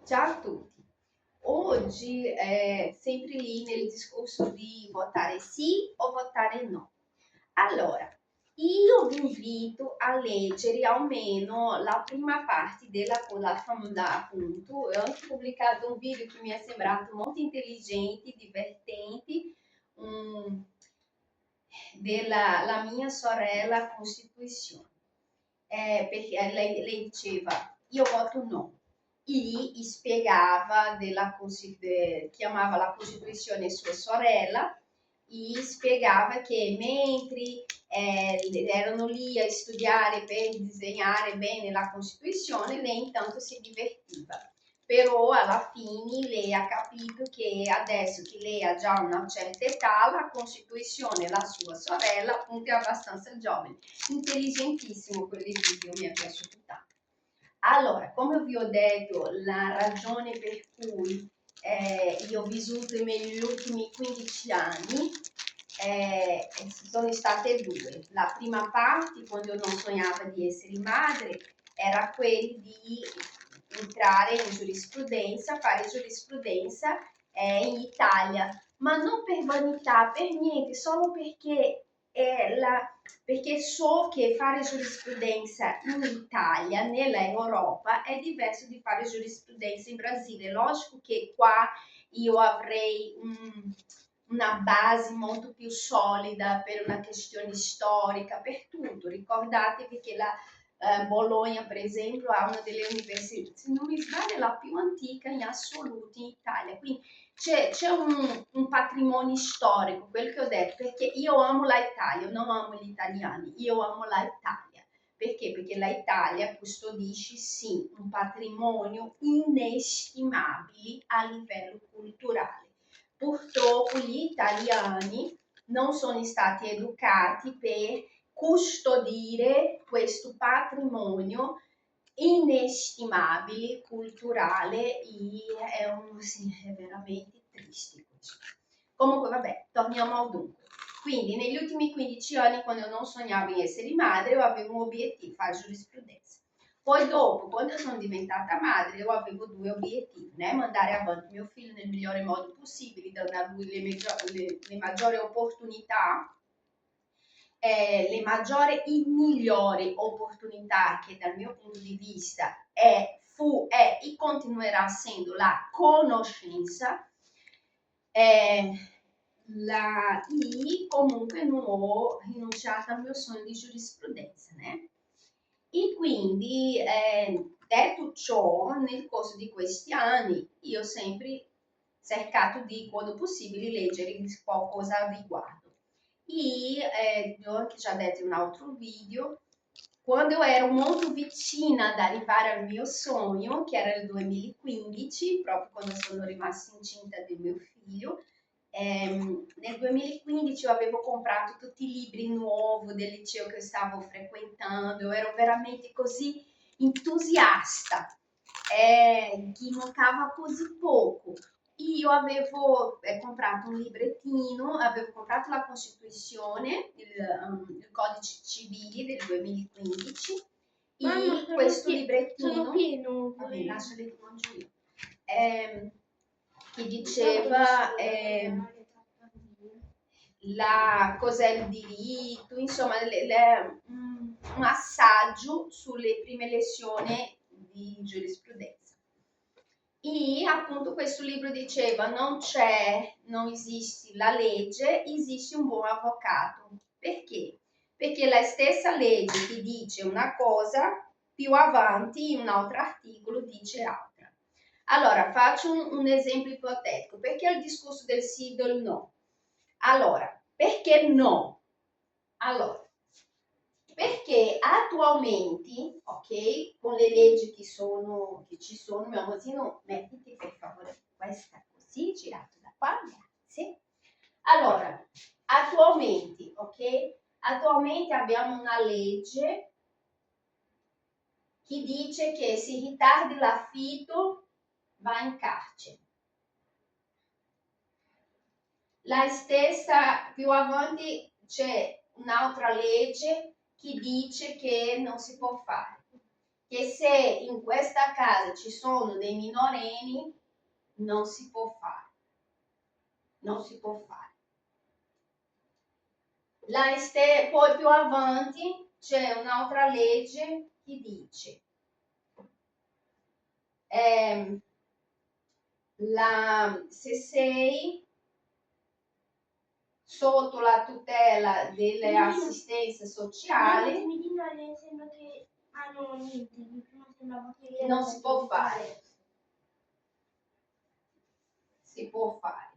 Ciao a tutti. Oggi sempre lì nel discorso di votare sì o votare no. Allora, io vi invito a leggere almeno la prima parte appunto. Ho anche pubblicato un video che mi è sembrato molto intelligente, divertente, um, della la mia sorella Costituzione. Perché lei diceva io voto no. E spiegava chiamava la Costituzione sua sorella e spiegava che mentre erano lì a studiare per disegnare bene la Costituzione, lei intanto si divertiva. Però alla fine lei ha capito che adesso che lei ha già una certa età, la Costituzione, la sua sorella, appunto è abbastanza giovane. Intelligentissimo quel video, mi è piaciuto tanto. Allora, come vi ho detto, la ragione per cui io ho vissuto negli ultimi 15 anni sono state due. La prima parte, quando non sognavo di essere madre, era quella di entrare in giurisprudenza, fare giurisprudenza in Italia, ma non per vanità, per niente, solo perché so che fare giurisprudenza in Italia, nella Europa, è diverso di fare giurisprudenza in Brasile. Logico che qua io avrei una base molto più solida per una questione storica, per tutto. Ricordatevi che la Bologna, per esempio, ha una delle università, se non mi sbaglio, la più antica in assoluto in Italia. Quindi c'è un patrimonio storico, quello che ho detto, perché io amo l'Italia, non amo gli italiani, io amo l'Italia. Perché? Perché l'Italia custodisce sì un patrimonio inestimabile a livello culturale. Purtroppo gli italiani non sono stati educati per custodire questo patrimonio inestimabile culturale e sì, è veramente triste questo. Comunque vabbè, torniamo al dunque. Quindi negli ultimi 15 anni, quando non sognavo di essere madre, io avevo un obiettivo, fare giurisprudenza. Poi dopo, quando sono diventata madre, io avevo due obiettivi, né? Mandare avanti mio figlio nel migliore modo possibile, dare a lui le maggiori opportunità, le migliori opportunità che dal mio punto di vista è e continuerà essendo la conoscenza, e comunque non ho rinunciato al mio sogno di giurisprudenza, né? E quindi, detto ciò, nel corso di questi anni io ho sempre cercato di, quando possibile, leggere qualcosa al riguardo. E ho anche già detto in un altro video, quando ero molto vicina ad arrivare al mio sogno, che era il 2015, proprio quando sono rimasta incinta del mio figlio, nel 2015 io avevo comprato tutti i libri nuovi del liceo che stavo frequentando, ero veramente così entusiasta, che mancava così poco. Io avevo comprato un librettino, avevo comprato la Costituzione, il Codice Civile del 2015 Mamma, e questo sono librettino, pieno. vabbè, lasciali che mangio io, che diceva cos'è il diritto, insomma, un assaggio sulle prime lezioni di giurisprudenza. E appunto questo libro diceva non esiste la legge, esiste un buon avvocato. Perché? Perché la stessa legge ti dice una cosa, più avanti in un altro articolo dice altra. Allora, faccio un esempio ipotetico. Perché il discorso del sì e del no? Allora, perché no? Allora, perché attualmente, ok, con le leggi che ci sono, mio amorino, mettiti per favore questa così, girato da qua, grazie. Allora, attualmente, ok, attualmente abbiamo una legge che dice che se ritardi l'affitto va in carcere. La stessa, più avanti c'è un'altra legge che dice che non si può fare. che se in questa casa ci sono dei minorenni non si può fare. Non si può fare. Poi più avanti c'è un'altra legge che dice se sei sotto la tutela delle assistenze sociali non si può fare. Si può fare.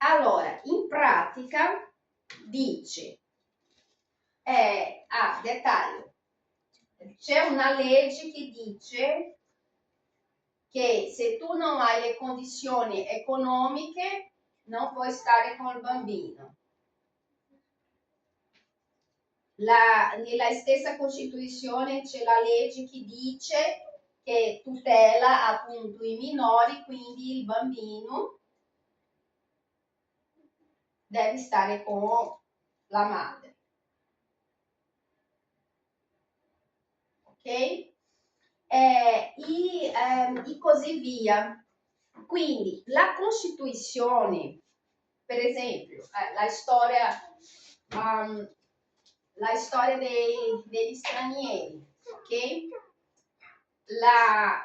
Allora, in pratica dice, dettaglio, c'è una legge che dice che se tu non hai le condizioni economiche non puoi stare con il bambino. Nella stessa Costituzione c'è la legge che dice che tutela appunto i minori, quindi il bambino deve stare con la madre. Ok? E così via. Quindi la Costituzione, per esempio, la storia degli stranieri, ok? La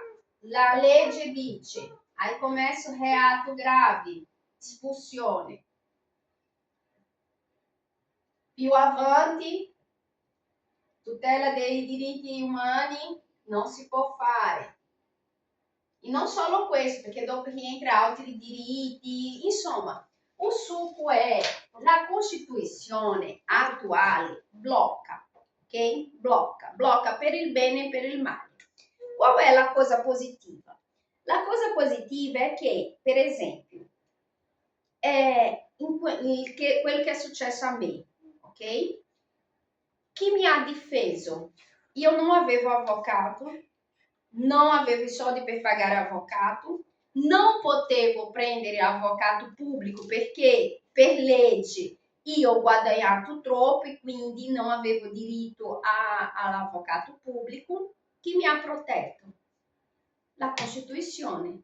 legge dice: hai commesso reato grave, espulsione. Più avanti, tutela dei diritti umani non si può fare. E non solo questo, perché dopo rientra altri diritti, insomma, o succo è la Costituzione attuale blocca, ok? Blocca per il bene e per il male. Qual è la cosa positiva? La cosa positiva è che, per esempio, quello che è successo a me, ok? Chi mi ha difeso? Io non avevo avvocato, non avevo i soldi per pagare avvocato, non potevo prendere avvocato pubblico perché per legge io ho guadagnato troppo e quindi non avevo diritto all'avvocato pubblico. Chi mi ha protetto? La Costituzione.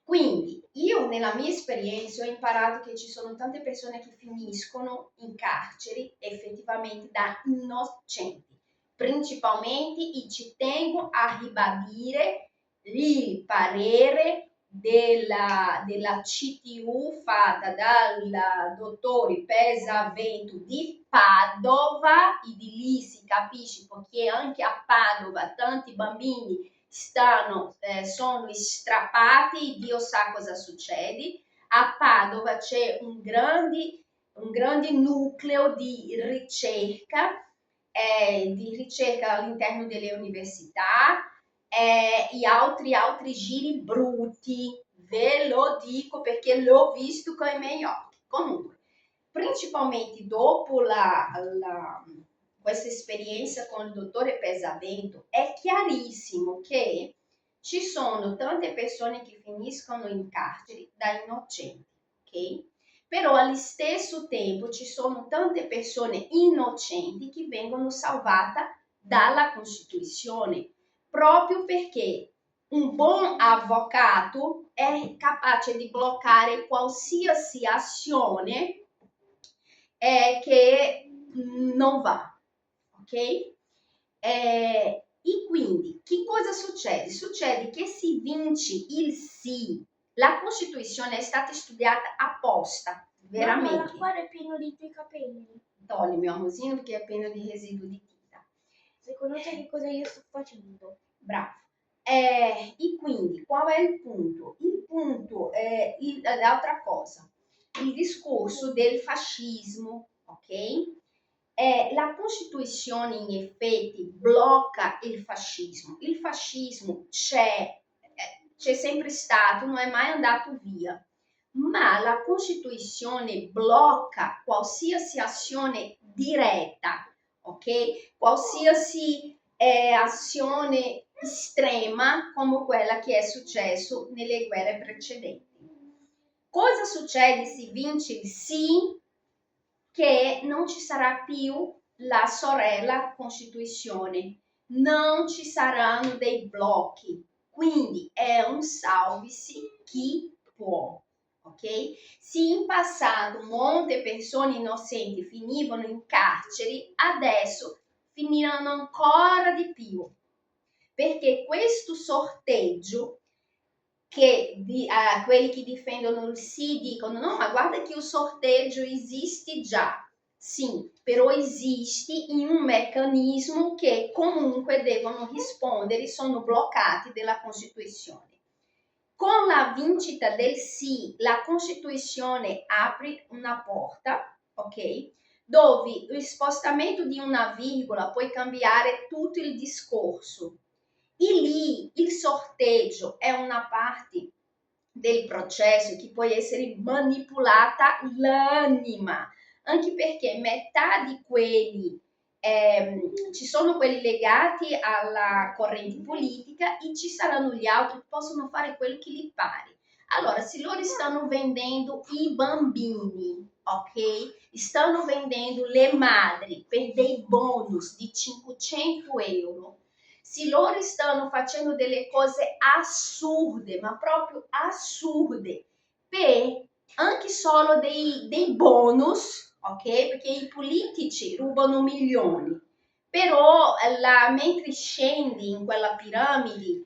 Quindi io nella mia esperienza ho imparato che ci sono tante persone che finiscono in carceri effettivamente da innocenti. Principalmente, e ci tengo a ribadire il parere della CTU fatta dal dottore Pesavento di Padova, e di lì si capisce perché anche a Padova tanti bambini sono strappati, Dio sa cosa succede. A Padova c'è un grande nucleo di ricerca all'interno delle università e altri giri brutti, ve lo dico perché l'ho visto con i miei occhi. Comunque, principalmente dopo questa esperienza con il dottore Pesavento, è chiarissimo che ci sono tante persone che finiscono in carcere da innocenti, ok? Però allo stesso tempo ci sono tante persone innocenti che vengono salvate dalla Costituzione, proprio perché un buon avvocato è capace di bloccare qualsiasi azione che non va, ok? E quindi che cosa succede? Succede che si vince il sì. La Costituzione è stata studiata apposta, veramente. Ma l'acquario è pieno di tuoi capelli. Togli il mio amosino perché è pieno di residui di tinta. Secondo te che cosa io sto facendo? Bravo. E quindi qual è il punto? Il punto è l'altra cosa, il discorso del fascismo, ok? La Costituzione in effetti blocca il fascismo. Il fascismo c'è sempre stato, non è mai andato via, ma la Costituzione blocca qualsiasi azione diretta, ok? Qualsiasi azione estrema come quella che è successo nelle guerre precedenti. Cosa succede se vince il sì? che non ci sarà più la sorella Costituzione, non ci saranno dei blocchi, quindi è un salve-se chi può, ok? Se in passato molte persone innocenti finivano in carceri, adesso finiranno ancora di più, perché questo sorteggio che quelli che difendono il sì dicono no, ma guarda che il sorteggio esiste già. Sì, però esiste in un meccanismo che comunque devono rispondere, sono bloccati dalla Costituzione. Con la vincita del sì, la Costituzione apre una porta, ok? Dove il spostamento di una virgola può cambiare tutto il discorso. E lì il sorteggio è una parte del processo che può essere manipolata l'anima, anche perché metà di quelli ci sono quelli legati alla corrente politica e ci saranno gli altri che possono fare quello che gli pare. Allora, se loro stanno vendendo i bambini, ok? Stanno vendendo le madri per dei bonus di 500 euro, se loro stanno facendo delle cose assurde, ma proprio assurde, per anche solo dei bonus, ok? Perché i politici rubano milioni, però mentre scendi in quella piramide,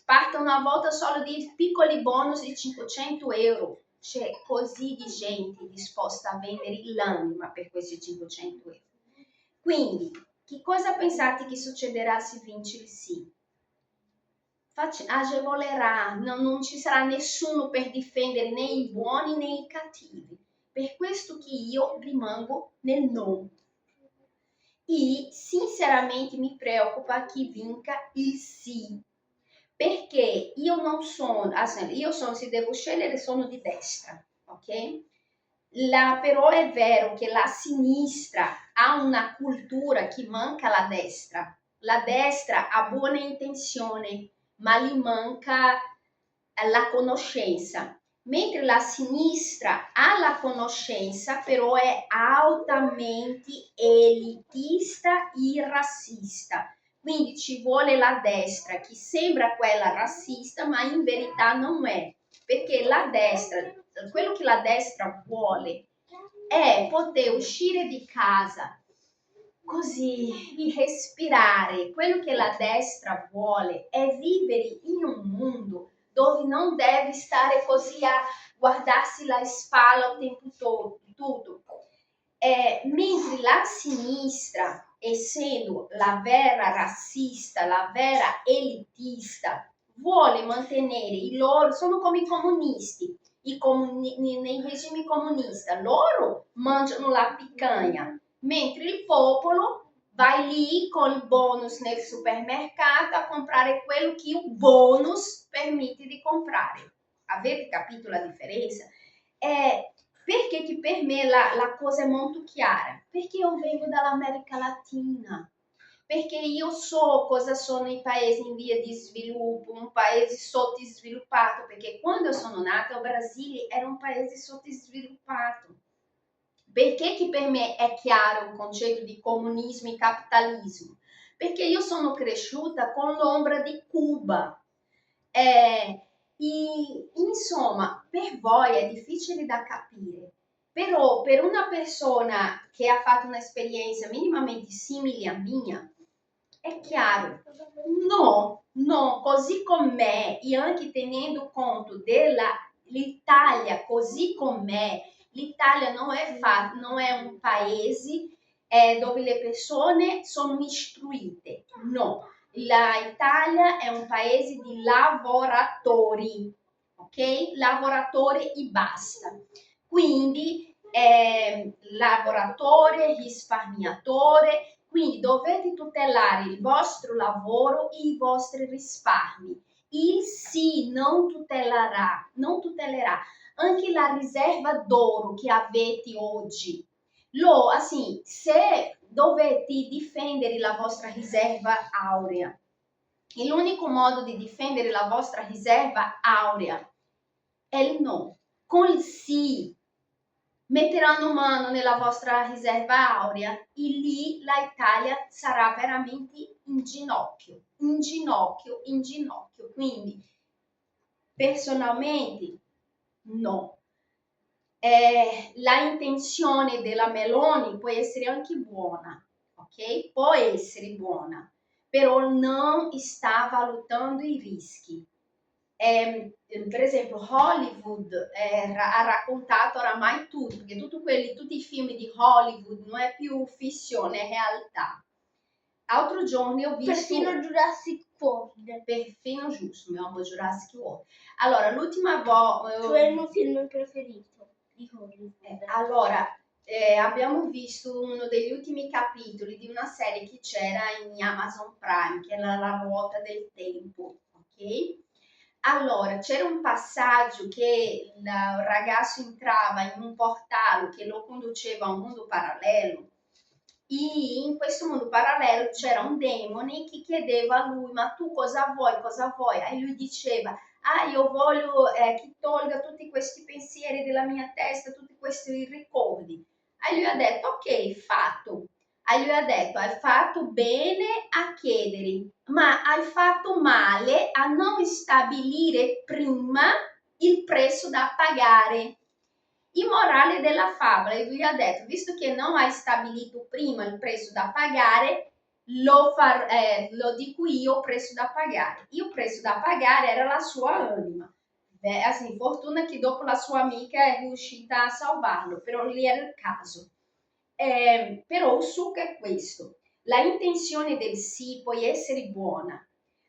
parte una volta solo di piccoli bonus di 500 euro. C'è così di gente disposta a vendere l'anima per questi 500 euro. Quindi, che cosa pensate che succederà se vince il sì? Agevolerà, non ci sarà nessuno per difendere né i buoni né i cattivi. Per questo che io rimango nel no. E sinceramente mi preoccupa che vinca il sì, perché io non sono, se devo scegliere sono di destra, ok? Però è vero che la sinistra ha una cultura che manca alla destra. La destra ha buone intenzioni, ma gli manca la conoscenza, mentre la sinistra ha la conoscenza, però è altamente elitista e razzista. Quindi ci vuole la destra che sembra quella razzista, ma in verità non è, perché la destra, quello che la destra vuole è poter uscire di casa così e respirare. Quello che la destra vuole è vivere in un mondo dove non deve stare così a guardarsi la spalla il tempo tutto. Mentre la sinistra, essendo la vera razzista, la vera elitista, vuole mantenere i loro, sono come i comunisti, nei regimi comunisti, loro mangiano la picanha, mentre il popolo vai lì con il bonus nel supermercato a comprare quello che il bonus permette di comprare. Avete capito la differenza? Perché che per me la cosa è molto chiara? Perché io vengo dall'America Latina, perché io so cosa sono i paesi in via di sviluppo, un paese sottosviluppato, perché quando io sono nata il Brasile era un paese sottosviluppato. Perché che per me è chiaro il concetto di comunismo e capitalismo? Perché io sono cresciuta con l'ombra di Cuba. Insomma, per voi è difficile da capire, però per una persona che ha fatto un'esperienza minimamente simile a mia, è chiaro. No, no, così com'è, e anche tenendo conto dell'Italia così com'è, l'Italia non è un paese dove le persone sono istruite, no. L'Italia è un paese di lavoratori, ok? Lavoratore e basta. Quindi lavoratore, risparmiatore, quindi dovete tutelare il vostro lavoro e i vostri risparmi. Il sì non tutelerà anche la riserva d'oro che avete oggi. Se dovete difendere la vostra riserva aurea, e l'unico modo di difendere la vostra riserva aurea è il no. Con il sì metteranno mano nella vostra riserva aurea e lì l'Italia sarà veramente in ginocchio, in ginocchio, in ginocchio. Quindi, personalmente, no. La intenzione della Meloni può essere anche buona, ok? Può essere buona, però non sta valutando i rischi. Per esempio Hollywood ha raccontato oramai tutto, perché tutti i film di Hollywood non è più fissione, è realtà. Altro giorno ho visto... Perfino Jurassic World. Perfino giusto, mio amo Jurassic World. Allora, l'ultima volta... Cioè il mio film preferito di Hollywood. Allora, abbiamo visto uno degli ultimi capitoli di una serie che c'era in Amazon Prime, che era La ruota del tempo, ok? Allora, c'era un passaggio che il ragazzo entrava in un portale che lo conduceva a un mondo parallelo e in questo mondo parallelo c'era un demone che chiedeva a lui, ma tu cosa vuoi, cosa vuoi? E lui diceva, io voglio che tolga tutti questi pensieri della mia testa, tutti questi ricordi. E lui ha detto, ok, fatto. E lui ha detto, hai fatto bene a chiedere, ma hai fatto male a non stabilire prima il prezzo da pagare. Il morale della favola, lui ha detto, visto che non hai stabilito prima il prezzo da pagare, lo dico io, prezzo da pagare. Il prezzo da pagare era la sua anima. Beh, assim, fortuna che dopo la sua amica è riuscita a salvarlo, però lì era il caso. Però il succo è questo. La intenzione del sì può essere buona,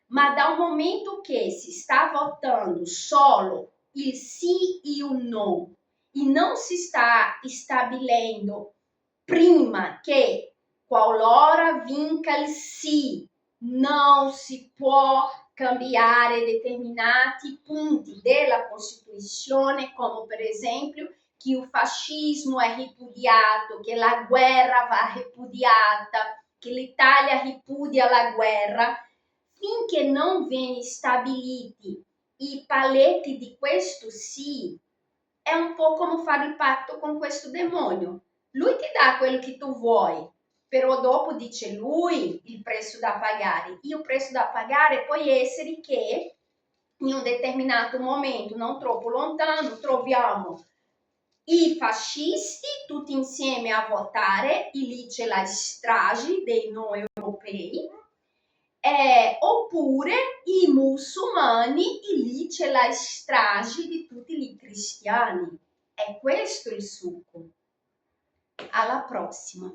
ma da un momento che si sta votando solo il sì e il no, e non si sta stabilendo prima che qualora vinca il sì, non si può cambiare determinati punti della Costituzione, come per esempio che il fascismo è ripudiato, che la guerra va ripudiata, che l'Italia ripudia la guerra, finché non vengono stabiliti i paletti di questo sì, è un po' come fare il patto con questo demonio. Lui ti dà quello che tu vuoi, però dopo dice lui il prezzo da pagare. Il prezzo da pagare può essere che in un determinato momento, non troppo lontano, troviamo i fascisti tutti insieme a votare, e lì c'è la strage dei non europei, oppure i musulmani, e lì c'è la strage di tutti i cristiani. È questo il succo. Alla prossima.